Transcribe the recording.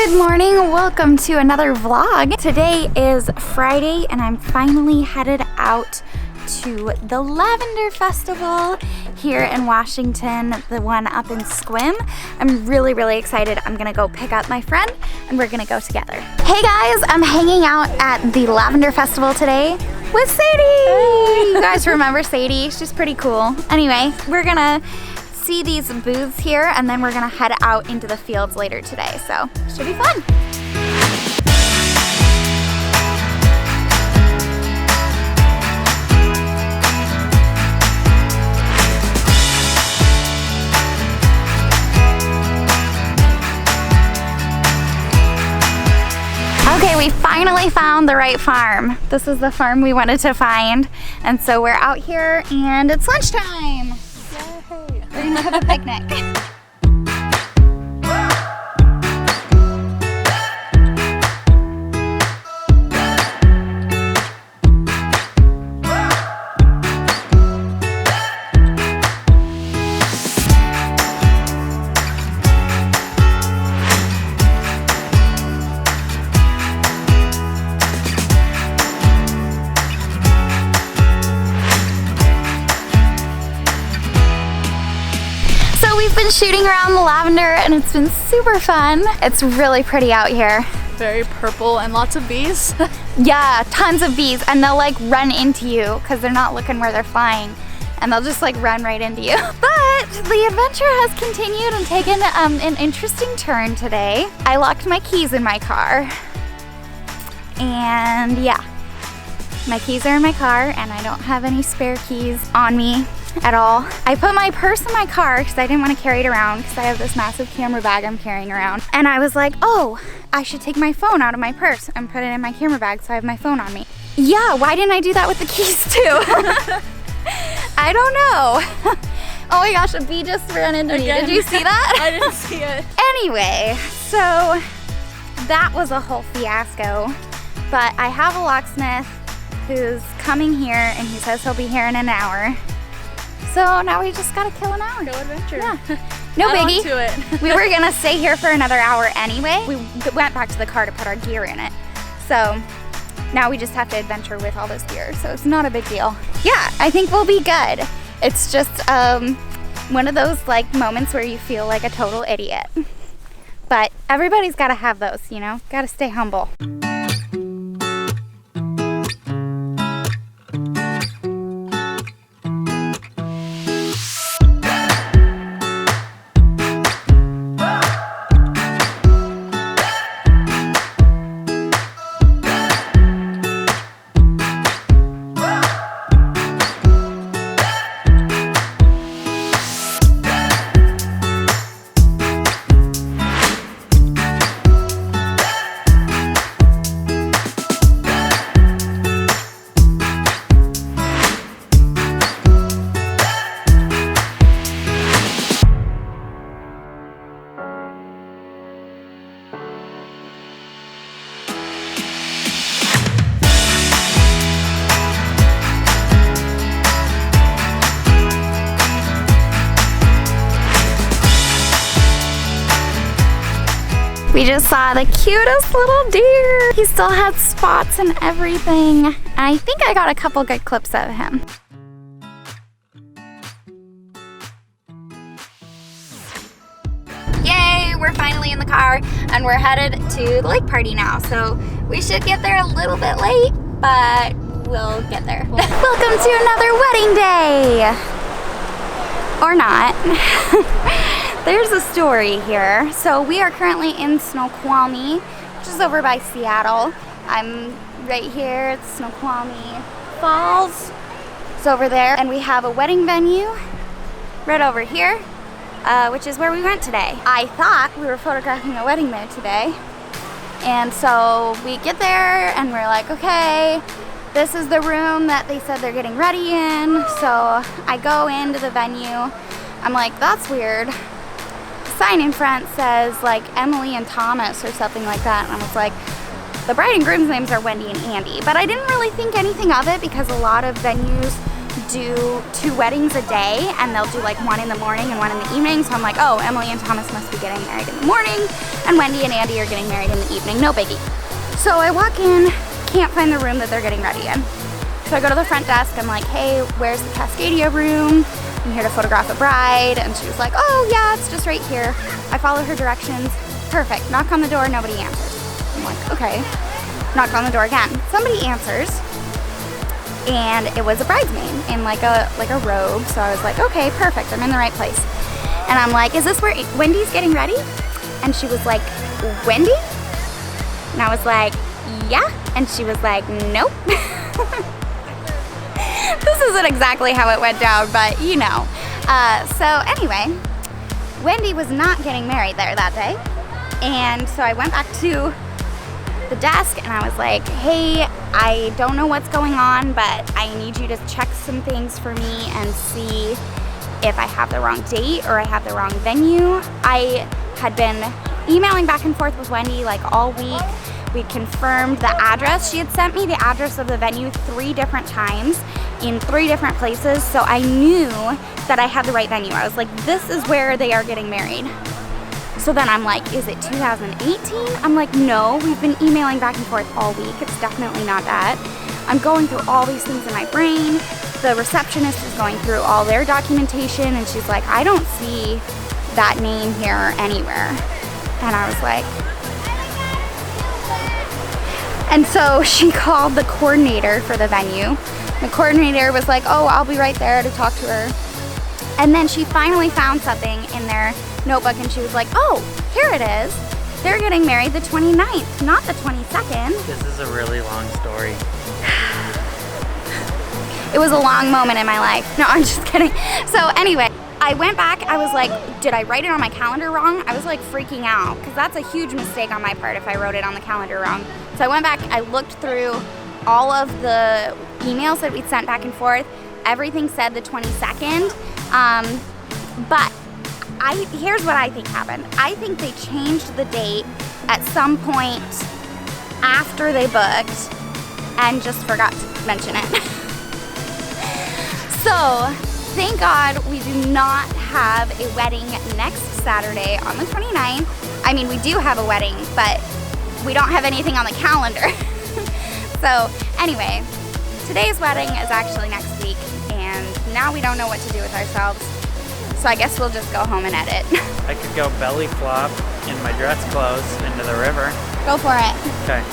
Good morning, welcome to another vlog. Today is Friday and I'm finally headed out to the Lavender Festival here in Washington, the one up in Sequim. I'm really excited. I'm gonna go pick up my friend and we're gonna go together. Hey guys, I'm hanging out at the Lavender Festival today with Sadie. Hey. You guys remember Sadie? She's pretty cool. Anyway, we're gonna see these booths here and then we're gonna head out into the fields later today, so should be fun. Okay, we finally found the right farm. This is the farm we wanted to find, and so we're out here and it's lunchtime. We're gonna have a picnic. We've been shooting around the lavender and it's been super fun. It's really pretty out here. Very purple and lots of bees. Yeah, tons of bees, and they'll like run into you because they're not looking where they're flying and they'll just like run right into you. But the adventure has continued and taken an interesting turn today. I locked my keys in my car and yeah, my keys are in my car and I don't have any spare keys on me at all. I put my purse in my car because I didn't want to carry it around because I have this massive camera bag I'm carrying around. And I was like, oh, I should take my phone out of my purse and put it in my camera bag so I have my phone on me. Yeah, why didn't I do that with the keys too? I don't know. Oh my gosh, a bee just ran into me. Did you see that? I didn't see it. Anyway, so that was a whole fiasco. But I have a locksmith who's coming here and he says he'll be here in an hour. So now we just gotta kill an hour. Go adventure. Yeah. No biggie. To it. We were gonna stay here for another hour anyway. We went back to the car to put our gear in it. So now we just have to adventure with all this gear. So it's not a big deal. Yeah, I think we'll be good. It's just one of those like moments where you feel like a total idiot. But everybody's gotta have those, you know? Gotta stay humble. We just saw the cutest little deer. He still had spots and everything. And I think I got a couple good clips of him. Yay, we're finally in the car and we're headed to the lake party now. So we should get there a little bit late, but we'll get there. Welcome to another wedding day. Or not. There's a story here. So we are currently in Snoqualmie, which is over by Seattle. I'm right here at Snoqualmie Falls. It's over there. And we have a wedding venue right over here, which is where we went today. I thought we were photographing a wedding there today. And so we get there and we're like, okay, this is the room that they said they're getting ready in. So I go into the venue. I'm like, that's weird. Sign in front says like Emily and Thomas or something like that, and I was like, the bride and groom's names are Wendy and Andy, but I didn't really think anything of it because a lot of venues do 2 weddings a day, and they'll do like one in the morning and one in the evening. So I'm like, oh, Emily and Thomas must be getting married in the morning, and Wendy and Andy are getting married in the evening. No biggie. So I walk in, can't find the room that they're getting ready in. So I go to the front desk. I'm like, hey, where's the Cascadia room? I'm here to photograph a bride. And she was like, oh yeah, it's just right here. I follow her directions. Perfect. Knock on the door, nobody answers. I'm like, okay. Knock on the door again. Somebody answers, and it was a bridesmaid in like a robe. So I was like, okay, perfect. I'm in the right place. And I'm like, is this where Wendy's getting ready? And she was like, Wendy? And I was like, yeah. And she was like, nope. This isn't exactly how it went down, but you know. So anyway, Wendy was not getting married there that day. And so I went back to the desk and I was like, hey, I don't know what's going on, but I need you to check some things for me and see if I have the wrong date or I have the wrong venue. I had been emailing back and forth with Wendy like all week. We confirmed the address. She had sent me the address of the venue 3 different times in 3 different places, so I knew that I had the right venue. I was like, this is where they are getting married. So then I'm like, is it 2018? I'm like, no, we've been emailing back and forth all week. It's definitely not that. I'm going through all these things in my brain. The receptionist is going through all their documentation, and she's like, I don't see that name here anywhere. And I was like, and so she called the coordinator for the venue. The coordinator was like, oh, I'll be right there to talk to her. And then she finally found something in their notebook and she was like, oh, here it is. They're getting married the 29th, not the 22nd. This is a really long story. It was a long moment in my life. No, I'm just kidding. So anyway, I went back, I was like, did I write it on my calendar wrong? I was like freaking out because that's a huge mistake on my part if I wrote it on the calendar wrong. So I went back, I looked through all of the emails that we'd sent back and forth. Everything said the 22nd, but here's what I think happened. I think they changed the date at some point after they booked and just forgot to mention it. So, thank God we do not have a wedding next Saturday on the 29th. I mean, we do have a wedding, but we don't have anything on the calendar. So, anyway, today's wedding is actually next week, and now we don't know what to do with ourselves. So I guess we'll just go home and edit. I could go belly flop in my dress clothes into the river. Go for it. Okay.